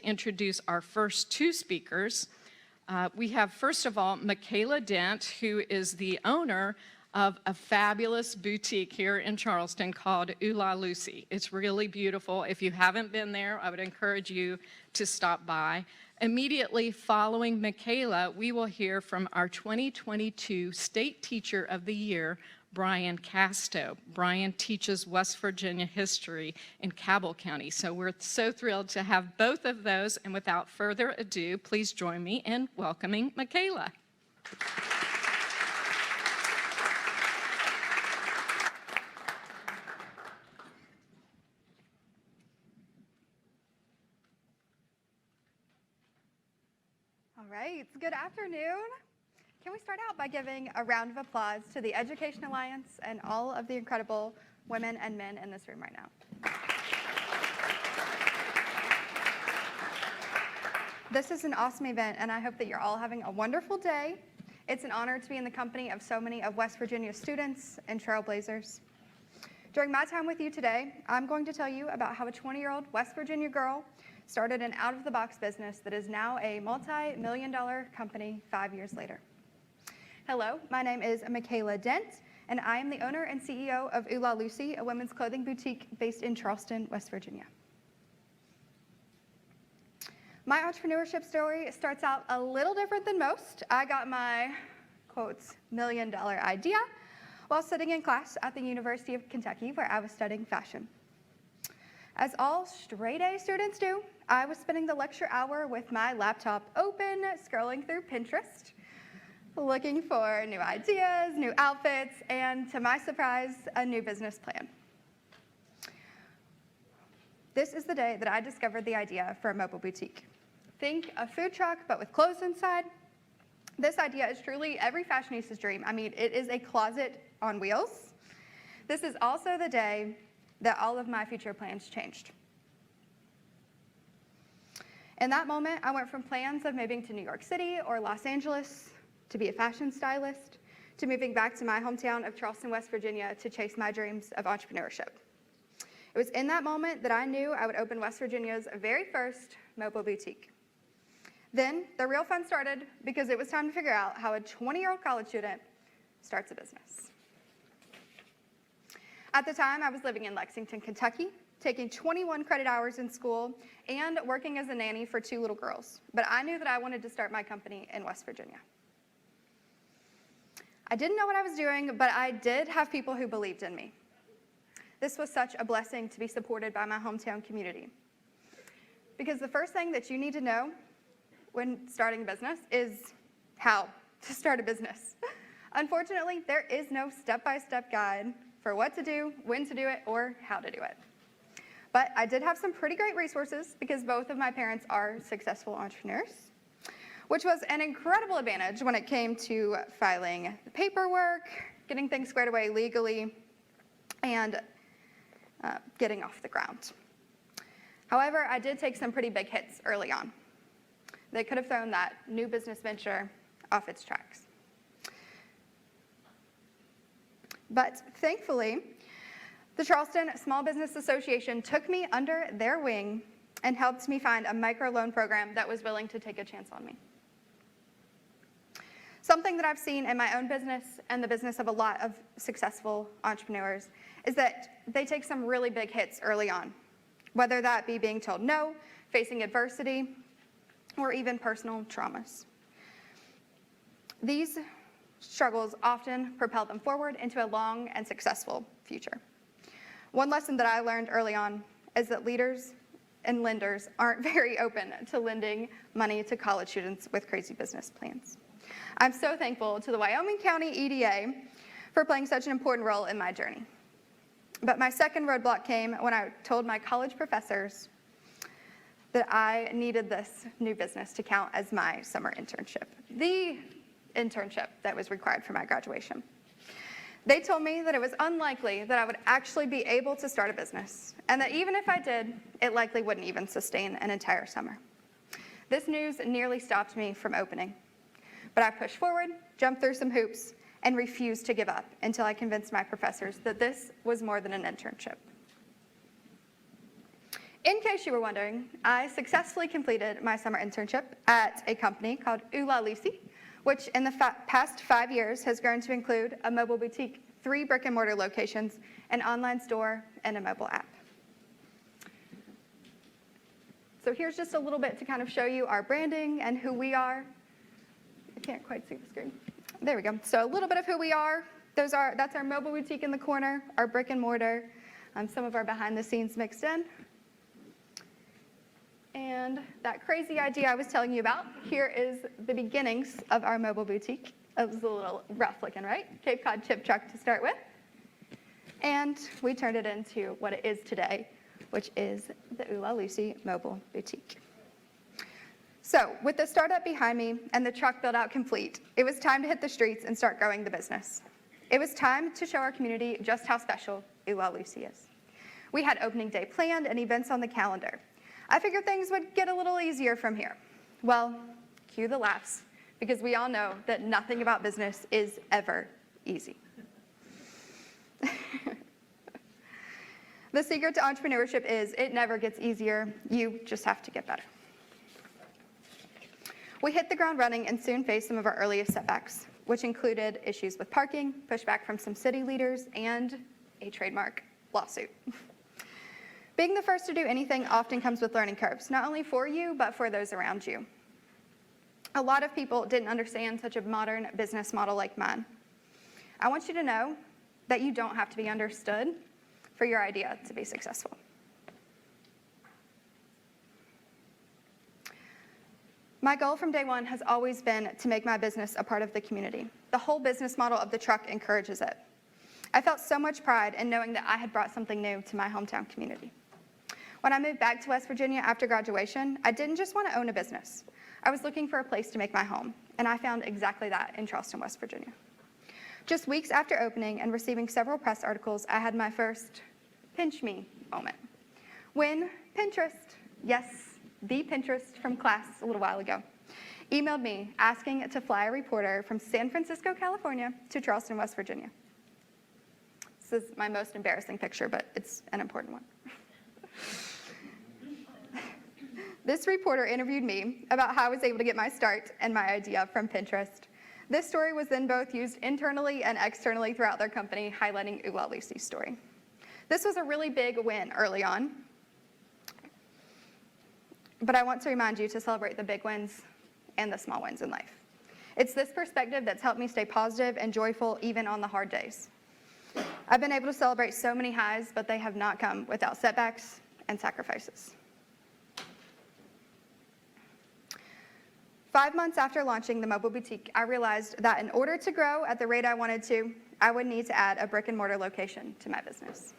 introduce our first two speakers. We have, first of all, Mikayla Dent, who is the owner of a fabulous boutique here in Charleston called Ooh La Lucy. It's really beautiful. If you haven't been there, I would encourage you to stop by. Immediately following Mikayla, we will hear from our 2022 State Teacher of the Year, Brian Casto. Brian teaches West Virginia history in Cabell County. So we're so thrilled to have both of those. And without further ado, please join me in welcoming Mikayla. All right, good afternoon. Can we start out by giving a round of applause to the Education Alliance and all of the incredible women and men in this room right now. This is an awesome event, and I hope that you're all having a wonderful day. It's an honor to be in the company of so many of West Virginia's students and trailblazers. During my time with you today, I'm going to tell you about how a 20-year-old West Virginia girl started an out-of-the-box business that is now a multi-million-dollar company 5 years later. Hello, my name is Mikayla Dent, and I am the owner and CEO of Ooh La Lucy, a women's clothing boutique based in Charleston, West Virginia. My entrepreneurship story starts out a little different than most. I got my, quotes, million-dollar idea while sitting in class at the University of Kentucky, where I was studying fashion. As all straight-A students do, I was spending the lecture hour with my laptop open, scrolling through Pinterest, looking for new ideas, new outfits, and to my surprise, a new business plan. This is the day that I discovered the idea for a mobile boutique. Think a food truck, but with clothes inside. This idea is truly every fashionista's dream. I mean, it is a closet on wheels. This is also the day that all of my future plans changed. In that moment, I went from plans of moving to New York City or Los Angeles to be a fashion stylist, to moving back to my hometown of Charleston, West Virginia to chase my dreams of entrepreneurship. It was in that moment that I knew I would open West Virginia's very first mobile boutique. Then the real fun started because it was time to figure out how a 20-year-old college student starts a business. At the time, I was living in Lexington, Kentucky, taking 21 credit hours in school and working as a nanny for 2 little girls. But I knew that I wanted to start my company in West Virginia. I didn't know what I was doing, but I did have people who believed in me. This was such a blessing to be supported by my hometown community. Because the first thing that you need to know when starting a business is how to start a business. Unfortunately, there is no step-by-step guide for what to do, when to do it, or how to do it. But I did have some pretty great resources because both of my parents are successful entrepreneurs, which was an incredible advantage when it came to filing the paperwork, getting things squared away legally, and getting off the ground. However, I did take some pretty big hits early on. They could have thrown that new business venture off its tracks. But thankfully, the Charleston Small Business Association took me under their wing and helped me find a microloan program that was willing to take a chance on me. Something that I've seen in my own business and the business of a lot of successful entrepreneurs is that they take some really big hits early on, whether that be being told no, facing adversity, or even personal traumas. These struggles often propel them forward into a long and successful future. One lesson that I learned early on is that leaders and lenders aren't very open to lending money to college students with crazy business plans. I'm so thankful to the Wyoming County EDA for playing such an important role in my journey. But my second roadblock came when I told my college professors that I needed this new business to count as my summer internship, the internship that was required for my graduation. They told me that it was unlikely that I would actually be able to start a business, and that even if I did, it likely wouldn't even sustain an entire summer. This news nearly stopped me from opening, but I pushed forward, jumped through some hoops, and refused to give up until I convinced my professors that this was more than an internship. In case you were wondering, I successfully completed my summer internship at a company called Ula Lucy, which in the past 5 years has grown to include a mobile boutique, 3 brick and mortar locations, an online store, and a mobile app. So here's just a little bit to kind of show you our branding and who we are. I can't quite see the screen. There we go. So a little bit of who we are. That's our mobile boutique in the corner, our brick and mortar, some of our behind the scenes mixed in. And that crazy idea I was telling you about, here is the beginnings of our mobile boutique. It was a little rough looking, right? Cape Cod chip truck to start with. And we turned it into what it is today, which is the Ula Lucy Mobile Boutique. So with the startup behind me and the truck built out complete, it was time to hit the streets and start growing the business. It was time to show our community just how special Ula Lucy is. We had opening day planned and events on the calendar. I figured things would get a little easier from here. Well, cue the laughs, because we all know that nothing about business is ever easy. The secret to entrepreneurship is it never gets easier. You just have to get better. We hit the ground running and soon faced some of our earliest setbacks, which included issues with parking, pushback from some city leaders, and a trademark lawsuit. Being the first to do anything often comes with learning curves, not only for you, but for those around you. A lot of people didn't understand such a modern business model like mine. I want you to know that you don't have to be understood for your idea to be successful. My goal from day one has always been to make my business a part of the community. The whole business model of the truck encourages it. I felt so much pride in knowing that I had brought something new to my hometown community. When I moved back to West Virginia after graduation, I didn't just want to own a business. I was looking for a place to make my home, and I found exactly that in Charleston, West Virginia. Just weeks after opening and receiving several press articles, I had my first pinch me moment. When Pinterest, yes, the Pinterest from class a little while ago, emailed me asking to fly a reporter from San Francisco, California to Charleston, West Virginia. This is my most embarrassing picture, but it's an important one. This reporter interviewed me about how I was able to get my start and my idea from Pinterest. This story was then both used internally and externally throughout their company, highlighting Ula Lucy's story. This was a really big win early on, but I want to remind you to celebrate the big wins and the small wins in life. It's this perspective that's helped me stay positive and joyful even on the hard days. I've been able to celebrate so many highs, but they have not come without setbacks and sacrifices. 5 months after launching the mobile boutique, I realized that in order to grow at the rate I wanted to, I would need to add a brick and mortar location to my business.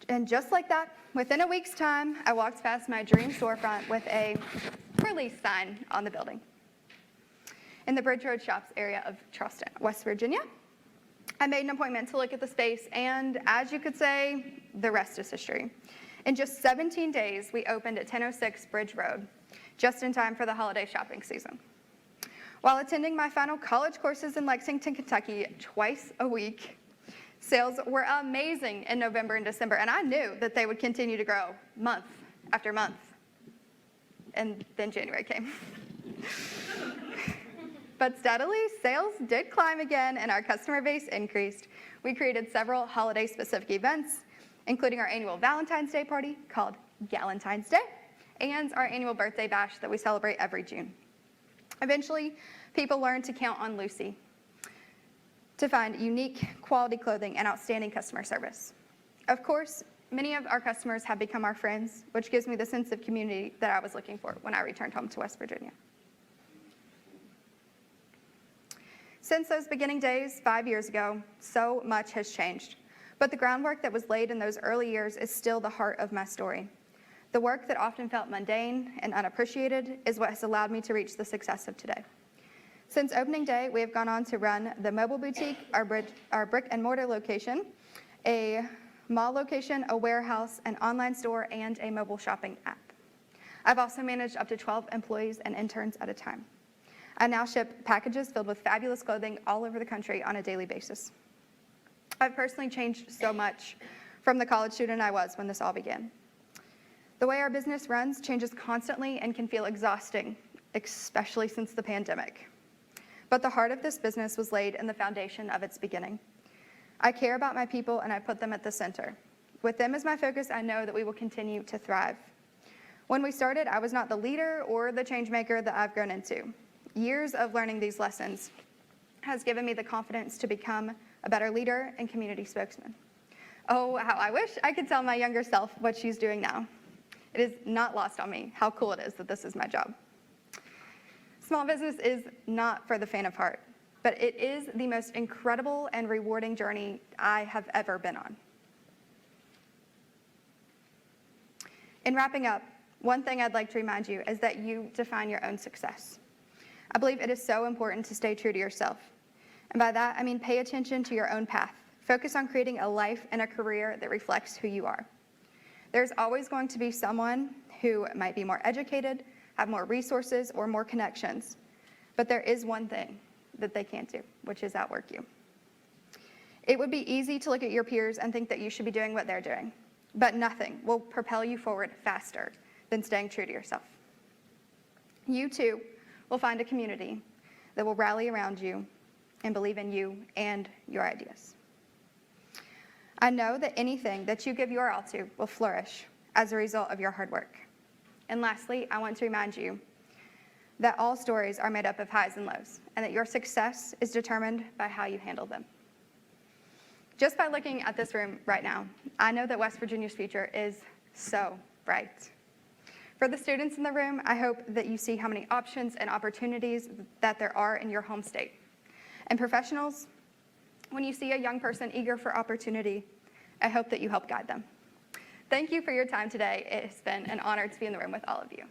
And just like that, within a week's time, I walked past my dream storefront with a for lease sign on the building in the Bridge Road Shops area of Charleston, West Virginia. I made an appointment to look at the space, and as you could say, the rest is history. In just 17 days, we opened at 1006 Bridge Road, just in time for the holiday shopping season. While attending my final college courses in Lexington, Kentucky, twice a week, sales were amazing in November and December, and I knew that they would continue to grow month after month. And then January came. But steadily, sales did climb again, and our customer base increased. We created several holiday-specific events, including our annual Valentine's Day party called Galentine's Day, and our annual birthday bash that we celebrate every June. Eventually, people learned to count on Lucy to find unique quality clothing and outstanding customer service. Of course, many of our customers have become our friends, which gives me the sense of community that I was looking for when I returned home to West Virginia. Since those beginning days 5 years ago, so much has changed. But the groundwork that was laid in those early years is still the heart of my story. The work that often felt mundane and unappreciated is what has allowed me to reach the success of today. Since opening day, we have gone on to run the mobile boutique, our brick and mortar location, a mall location, a warehouse, an online store, and a mobile shopping app. I've also managed up to 12 employees and interns at a time. I now ship packages filled with fabulous clothing all over the country on a daily basis. I've personally changed so much from the college student I was when this all began. The way our business runs changes constantly and can feel exhausting, especially since the pandemic. But the heart of this business was laid in the foundation of its beginning. I care about my people and I put them at the center. With them as my focus, I know that we will continue to thrive. When we started, I was not the leader or the change maker that I've grown into. Years of learning these lessons has given me the confidence to become a better leader and community spokesman. Oh, how I wish I could tell my younger self what she's doing now. It is not lost on me how cool it is that this is my job. Small business is not for the faint of heart, but it is the most incredible and rewarding journey I have ever been on. In wrapping up, one thing I'd like to remind you is that you define your own success. I believe it is so important to stay true to yourself. And by that, I mean pay attention to your own path. Focus on creating a life and a career that reflects who you are. There's always going to be someone who might be more educated, have more resources, or more connections. But there is one thing that they can't do, which is outwork you. It would be easy to look at your peers and think that you should be doing what they're doing, but nothing will propel you forward faster than staying true to yourself. You too will find a community that will rally around you and believe in you and your ideas. I know that anything that you give your all to will flourish as a result of your hard work. And lastly, I want to remind you that all stories are made up of highs and lows, and that your success is determined by how you handle them. Just by looking at this room right now, I know that West Virginia's future is so bright. For the students in the room, I hope that you see how many options and opportunities that there are in your home state. And professionals, when you see a young person eager for opportunity, I hope that you help guide them. Thank you for your time today. It has been an honor to be in the room with all of you.